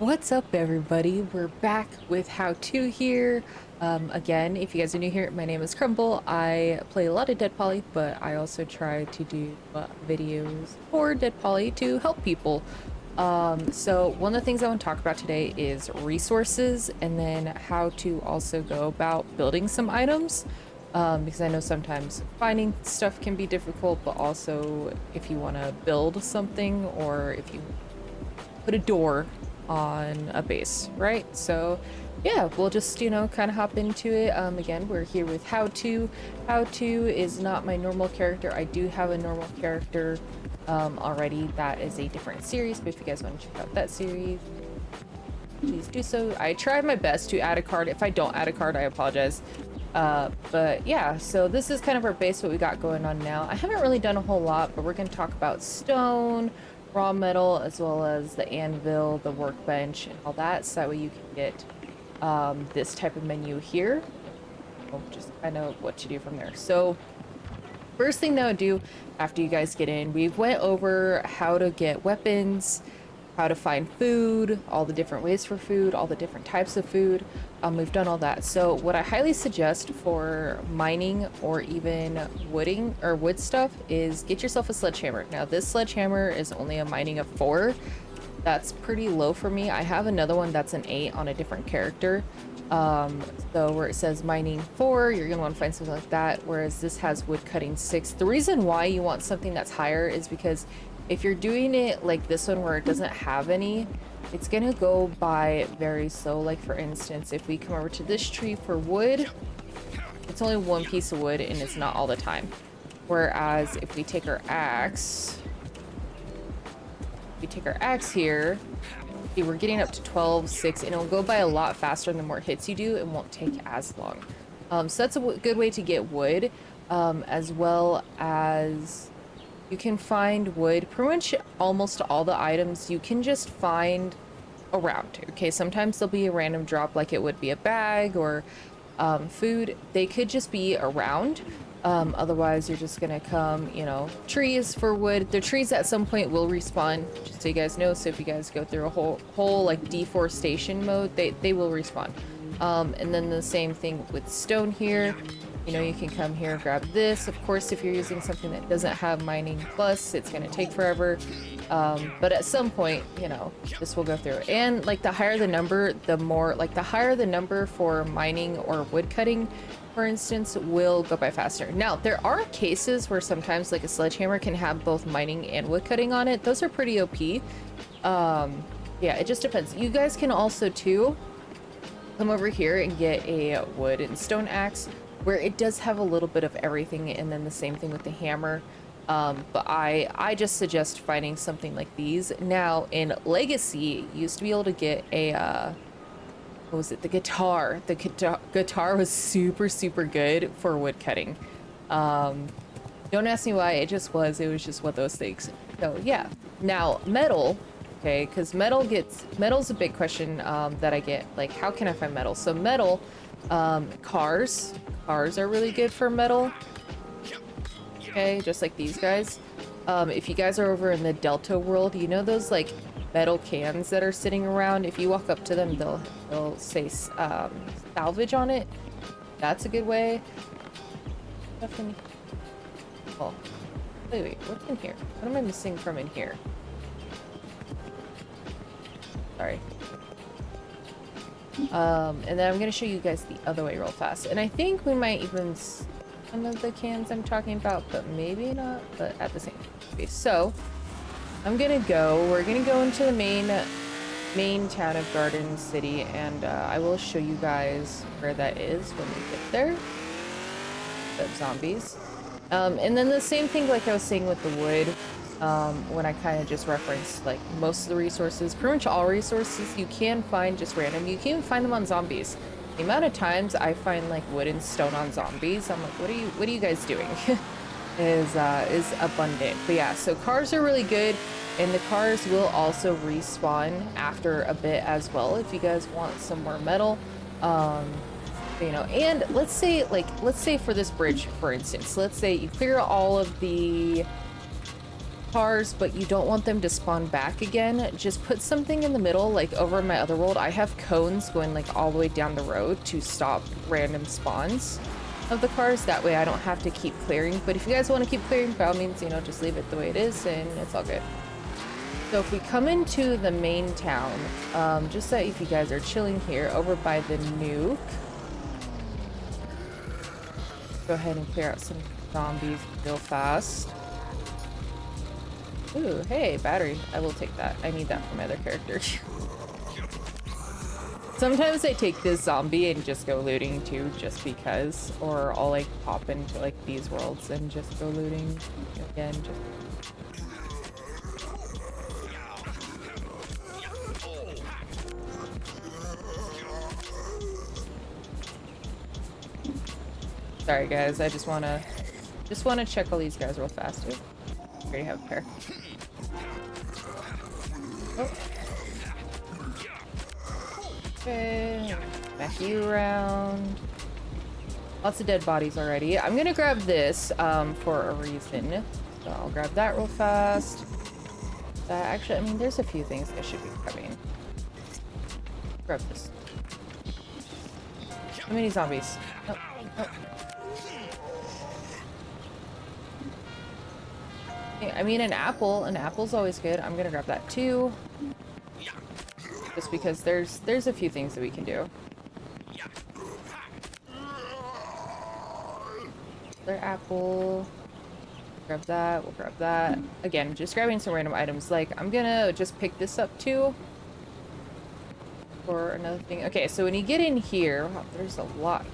What's up, everybody? We're back with how to here. Again, if you guys are new here, my name is Crumble. I play a lot of DeadPoly, but I also try to do videos for DeadPoly to help people. So one of the things I want to talk about today is resources and then how to also go about building some items. Because I know sometimes finding stuff can be difficult, but also if you want to build something or if you put a door on a base, right? So yeah, we'll just, kind of hop into it. Again, we're here with how to. How to is not my normal character. I do have a normal character already. That is a different series, but if you guys want to check out that series, please do so. I try my best to add a card. If I don't add a card, I apologize. But yeah, so this is kind of our base, what we got going on now. I haven't really done a whole lot, but we're going to talk about stone, raw metal, as well as the anvil, the workbench, and all that, so that way you can get this type of menu here. Just kind of what to do from there. So first thing that I would do after you guys get in, we went over how to get weapons, how to find food, all the different ways for food, all the different types of food. We've done all that. So what I highly suggest for mining or even wood stuff is get yourself a sledgehammer. Now this sledgehammer is only a mining of 4. That's pretty low for me. I have another one that's an 8 on a different character. So where it says mining 4, you're gonna want to find something like that, whereas this has wood cutting 6. The reason why you want something that's higher is because if you're doing it like this one where it doesn't have any, it's gonna go by very slow. Like for instance, if we come over to this tree for wood, it's only 1 piece of wood and it's not all the time. Whereas if we take our axe, here, see, we're getting up to 12, 6, and it'll go by a lot faster. And the more hits you do, it won't take as long. So that's a good way to get wood, as well as you can find wood. Pretty much almost all the items you can just find around. Okay, sometimes there'll be a random drop, like it would be a bag or food. They could just be around. Otherwise, you're just gonna come, trees for wood. The trees at some point will respawn, just so you guys know. So if you guys go through a whole like deforestation mode, they will respawn. And then the same thing with stone here. You can come here, grab this. Of course, if you're using something that doesn't have mining plus, it's going to take forever. But at some point, this will go through. And like the higher the number, the more, like the higher the number for mining or wood cutting, for instance, will go by faster. Now, there are cases where sometimes like a sledgehammer can have both mining and wood cutting on it. Those are pretty OP. Yeah, it just depends. You guys can also too come over here and get a wood and stone axe, where it does have a little bit of everything, and then the same thing with the hammer. But I just suggest finding something like these. Now in Legacy, you used to be able to get a what was it, the guitar. The guitar was super good for wood cutting. Don't ask me why, it was just one of those things. So yeah. Now metal, okay, because metal's a big question that I get, like how can I find metal? So metal, cars are really good for metal. Okay, just like these guys. If you guys are over in the Delta world, those like metal cans that are sitting around, if you walk up to them, they'll say salvage on it. That's a good way. Oh, wait, what's in here? What am I missing from in here? Sorry. And then I'm going to show you guys the other way real fast. And I think we might even some of the cans I'm talking about, but maybe not, but at the same time. Okay, so we're going to go into the main town of Garden City, and I will show you guys where that is when we get there. The zombies. And then the same thing like I was saying with the wood, when I kind of just referenced like most of the resources, pretty much all resources you can find just random. You can even find them on zombies. The amount of times I find like wood and stone on zombies, I'm like, what are you guys doing? is abundant. But yeah, so cars are really good, and the cars will also respawn after a bit as well if you guys want some more metal. And let's say for this bridge, for instance, let's say you clear all of the cars, but you don't want them to spawn back again, just put something in the middle. Like over in my other world, I have cones going like all the way down the road to stop random spawns of the cars. That way I don't have to keep clearing. But if you guys want to keep clearing, by all means, you know, just leave it the way it is and it's all good. So if we come into the main town, just that if you guys are chilling here over by the nuke, go ahead and clear out some zombies real fast. Ooh, hey, battery. I will take that. I need that for my other character. Sometimes I take this zombie and just go looting too, just because. Or I'll like pop into like these worlds and just go looting again. Sorry guys, I just wanna check all these guys real fast too. Already have a pair. Oh. Okay, back you around. Lots of dead bodies already. I'm gonna grab this for a reason. So I'll grab that real fast. Actually, I mean, there's a few things that should be grabbing. Grab this. How many zombies? Oh, oh. I mean, an apple's always good. I'm gonna grab that too. Just because there's a few things that we can do. Another apple. Grab that, we'll grab that. Again, just grabbing some random items. Like, I'm gonna just pick this up too. For another thing. Okay, so when you get in here, wow, there's a lot.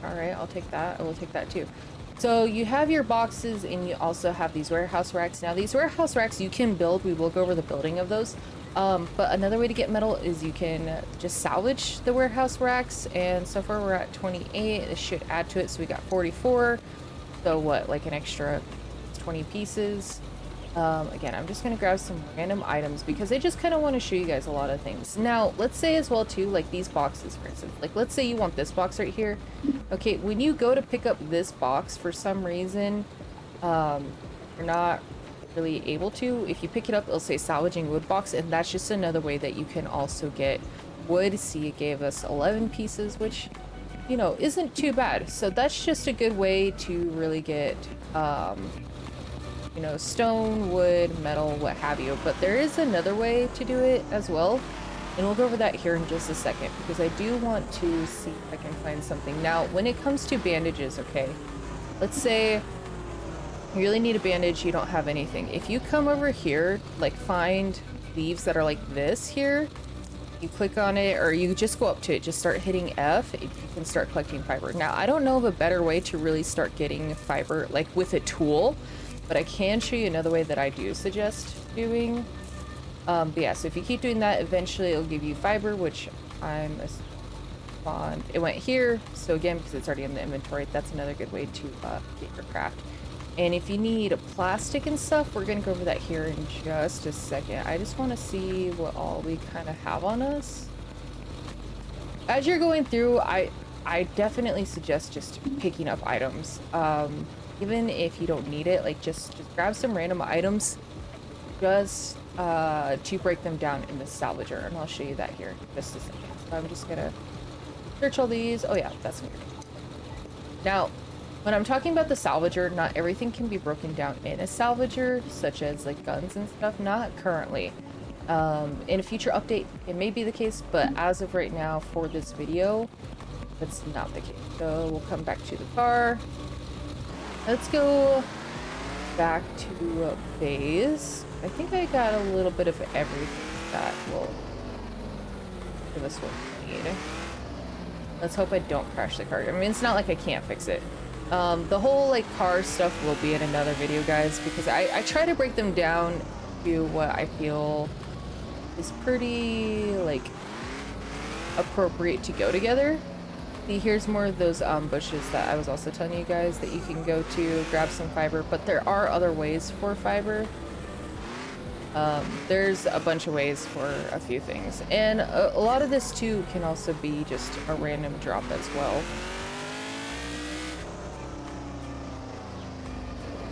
Alright, I'll take that. I will take that too. So you have your boxes and you also have these warehouse racks. Now these warehouse racks you can build. We will go over the building of those. But another way to get metal is you can just salvage the warehouse racks. And so far we're at 28. This should add to it. So we got 44. So what, like an extra 20 pieces. Again, I'm just gonna grab some random items because I just kind of want to show you guys a lot of things. Now, let's say as well too, like these boxes, for instance. Like, let's say you want this box right here. Okay, when you go to pick up this box, for some reason, you're not really able to. If you pick it up, it'll say salvaging wood box, and that's just another way that you can also get wood. See, it gave us 11 pieces, which, you know, isn't too bad. So that's just a good way to really get, you know, stone, wood, metal, what have you. But there is another way to do it as well. And we'll go over that here in just a second because I do want to see if I can find something. Now, when it comes to bandages, okay, let's say you really need a bandage, you don't have anything. If you come over here, like find leaves that are like this here, you click on it or you just go up to it, just start hitting F, you can start collecting fiber. Now, I don't know of a better way to really start getting fiber like with a tool, but I can show you another way that I do suggest doing. But yeah, so if you keep doing that, eventually it'll give you fiber, which I'm fond. It went here, so again, because it's already in the inventory, that's another good way to get your craft. And if you need plastic and stuff, we're gonna go over that here in just a second. I just want to see what all we kind of have on us. As you're going through, I definitely suggest just picking up items. Even if you don't need it, like just grab some random items just to break them down in the salvager, and I'll show you that here in just a second. So I'm just gonna search all these. Oh yeah, that's weird. Now, when I'm talking about the salvager, not everything can be broken down in a salvager, such as like guns and stuff, not currently. In a future update, it may be the case, but as of right now for this video, that's not the case. So we'll come back to the car. Let's go back to base. I think I got a little bit of everything that will give us what we need. Let's hope I don't crash the car. I mean, it's not like I can't fix it. The whole like car stuff will be in another video, guys, because I try to break them down to what I feel is pretty like appropriate to go together. See, here's more of those bushes that I was also telling you guys that you can go to grab some fiber, but there are other ways for fiber. There's a bunch of ways for a few things, and a lot of this too can also be just a random drop as well.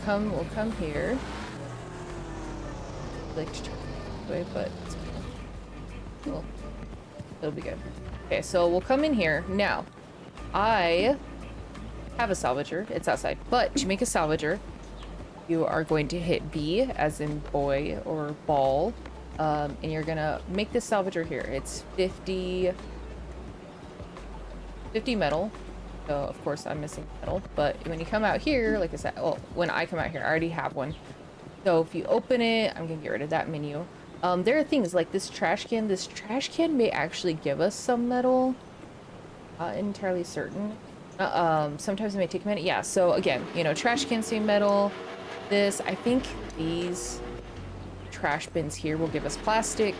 We'll come here. like to try this way, but it's cool. It'll be good. Okay, so we'll come in here. Now, I have a salvager. It's outside. But to make a salvager, you are going to hit B, as in boy or ball. And you're gonna make this salvager here. It's 50 metal. So of course I'm missing metal. But when you come out here, like I said, well, when I come out here, I already have one. So if you open it, I'm gonna get rid of that menu. There are things like this trash can. This trash can may actually give us some metal. Not entirely certain. Sometimes it may take a minute. Yeah, so again, you know, trash cans say metal. This, I think these trash bins here will give us plastic.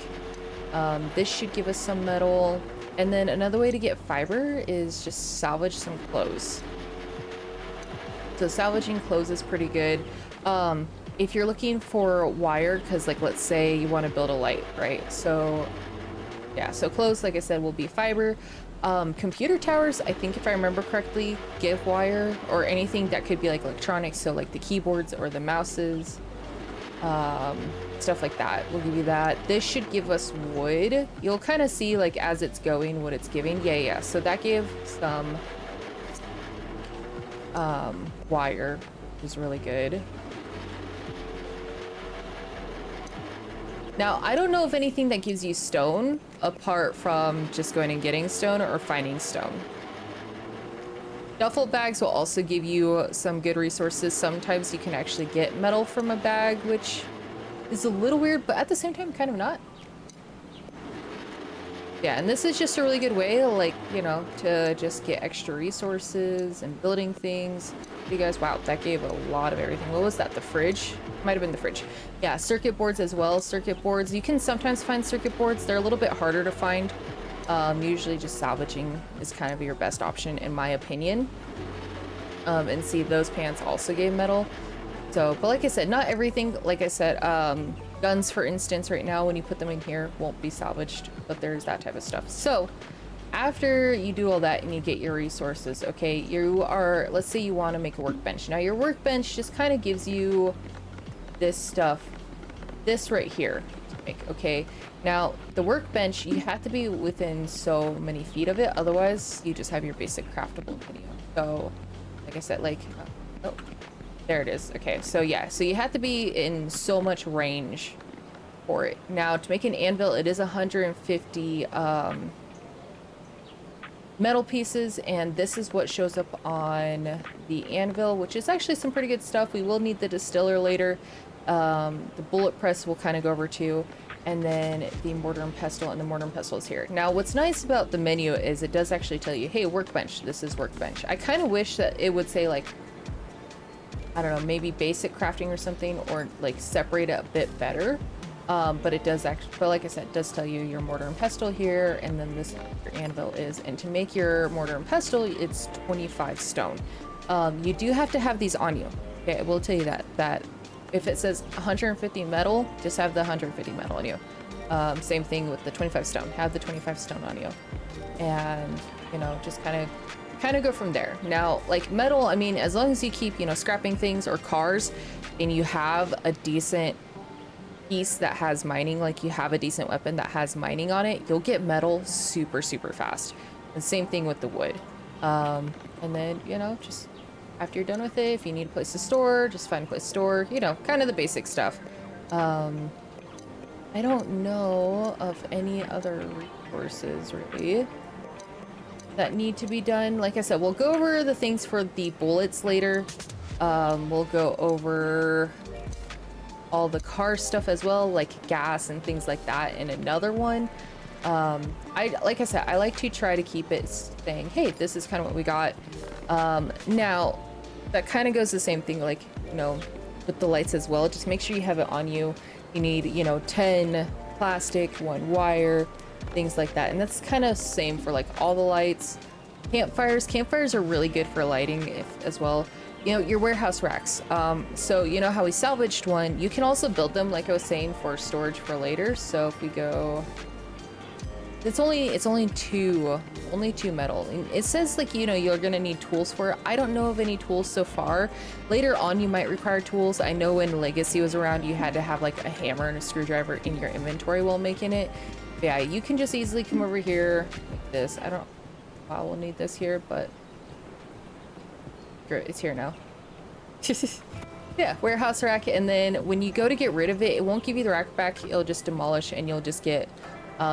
This should give us some metal. And then another way to get fiber is just salvage some clothes. So salvaging clothes is pretty good. If you're looking for wire, because like let's say you want to build a light, right? So yeah, so clothes, like I said, will be fiber. Computer towers, I think if I remember correctly, give wire, or anything that could be like electronics, so like the keyboards or the mouses, stuff like that will give you that. This should give us wood. You'll kind of see like as it's going what it's giving. Yeah, so that gave some wire, which is really good. Now, I don't know of anything that gives you stone apart from just going and getting stone or finding stone. Duffel bags will also give you some good resources. Sometimes you can actually get metal from a bag, which is a little weird, but at the same time, kind of not. Yeah, and this is just a really good way, like, you know, to just get extra resources and building things. You guys, wow, that gave a lot of everything. What was that? The fridge? Might have been the fridge. Yeah, circuit boards as well. Circuit boards. You can sometimes find circuit boards. They're a little bit harder to find. Usually just salvaging is kind of your best option, in my opinion. And see, those pants also gave metal. So, but like I said, not everything, like I said, guns, for instance, right now, when you put them in here, won't be salvaged, but there's that type of stuff. So after you do all that and you get your resources, okay, you are, let's say you want to make a workbench. Now your workbench just kind of gives you this stuff, this right here to make, okay? Now the workbench, you have to be within so many feet of it, otherwise you just have your basic craftable video. So like I said, like, oh, there it is. Okay, so yeah, so you have to be in so much range for it. Now to make an anvil, it is 150 metal pieces, and this is what shows up on the anvil, which is actually some pretty good stuff. We will need the distiller later. The bullet press we'll kind of go over to, and then the mortar and pestle, and the mortar and pestle is here. Now what's nice about the menu is it does actually tell you, hey, workbench, this is workbench. I kind of wish that it would say, like, I don't know, maybe basic crafting or something, or like separate it a bit better. But it does actually, but like I said, it does tell you your mortar and pestle here, and then this your anvil is. And to make your mortar and pestle, it's 25 stone. You do have to have these on you. Okay, I will tell you that if it says 150 metal, just have the 150 metal on you. Same thing with the 25 stone. Have the 25 stone on you, and you know, just kind of go from there. Now, like metal, I mean, as long as you keep, you know, scrapping things or cars, and you have a decent piece that has mining, like you have a decent weapon that has mining on it, you'll get metal super fast. And same thing with the wood. And then, you know, just after you're done with it, if you need a place to store, just find a place to store, you know, kind of the basic stuff. I don't know of any other resources really that need to be done. Like I said, we'll go over the things for the bullets later. We'll go over all the car stuff as well, like gas and things like that in another one. Like I said, I like to try to keep it saying, hey, this is kind of what we got. Now that kind of goes the same thing, like, you know, with the lights as well. Just make sure you have it on you. You need, you know, 10 plastic, 1 wire, things like that. And that's kind of same for like all the lights. Campfires are really good for lighting as well. You know, your warehouse racks. So you know how we salvaged one, you can also build them, like I was saying, for storage for later. So if we go It's only two metal. And it says like, you know, you're gonna need tools for it. I don't know of any tools so far. Later on you might require tools. I know when Legacy was around you had to have like a hammer and a screwdriver in your inventory while making it. But yeah, you can just easily come over here like this. I don't I will need this here, but it's here now. Yeah, warehouse rack, and then when you go to get rid of it, it won't give you the rack back. It'll just demolish, and you'll just get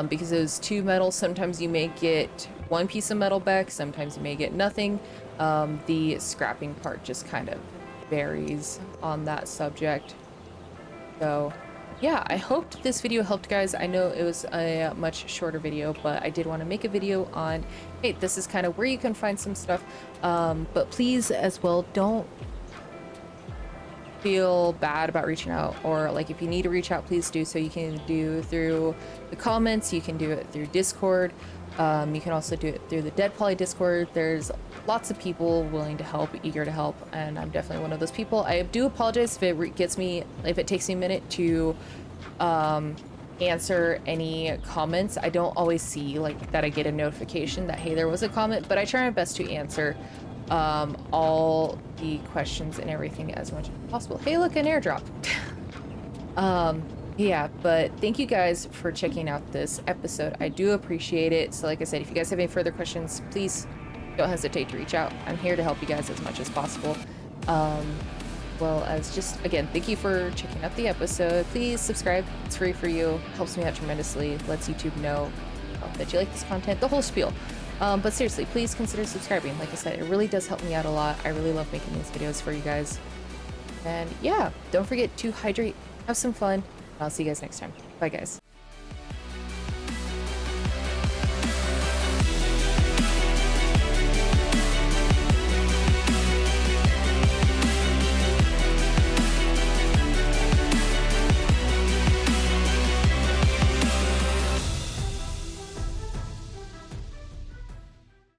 because those two metals, sometimes you may get one piece of metal back, sometimes you may get nothing. The scrapping part just kind of varies on that subject. So yeah, I hoped this video helped, guys. I know it was a much shorter video, but I did want to make a video on, hey, this is kind of where you can find some stuff. But please as well, don't feel bad about reaching out, or like if you need to reach out, please do so. You can do through the comments, you can do it through Discord, you can also do it through the DeadPoly Discord. There's lots of people willing to help, eager to help, and I'm definitely one of those people. I do apologize if it takes me a minute to answer any comments. I don't always see like that I get a notification that, hey, there was a comment, but I try my best to answer all the questions and everything as much as possible. Hey, look, an airdrop. Yeah, but thank you guys for checking out this episode. I do appreciate it. So like I said, if you guys have any further questions, please don't hesitate to reach out. I'm here to help you guys as much as possible. Well as just, again, thank you for checking out the episode. Please subscribe. It's free for you. Helps me out tremendously. Lets YouTube know that you like this content, the whole spiel. But seriously, please consider subscribing. Like I said, it really does help me out a lot. I really love making these videos for you guys. And yeah, don't forget to hydrate, have some fun. I'll see you guys next time. Bye, guys.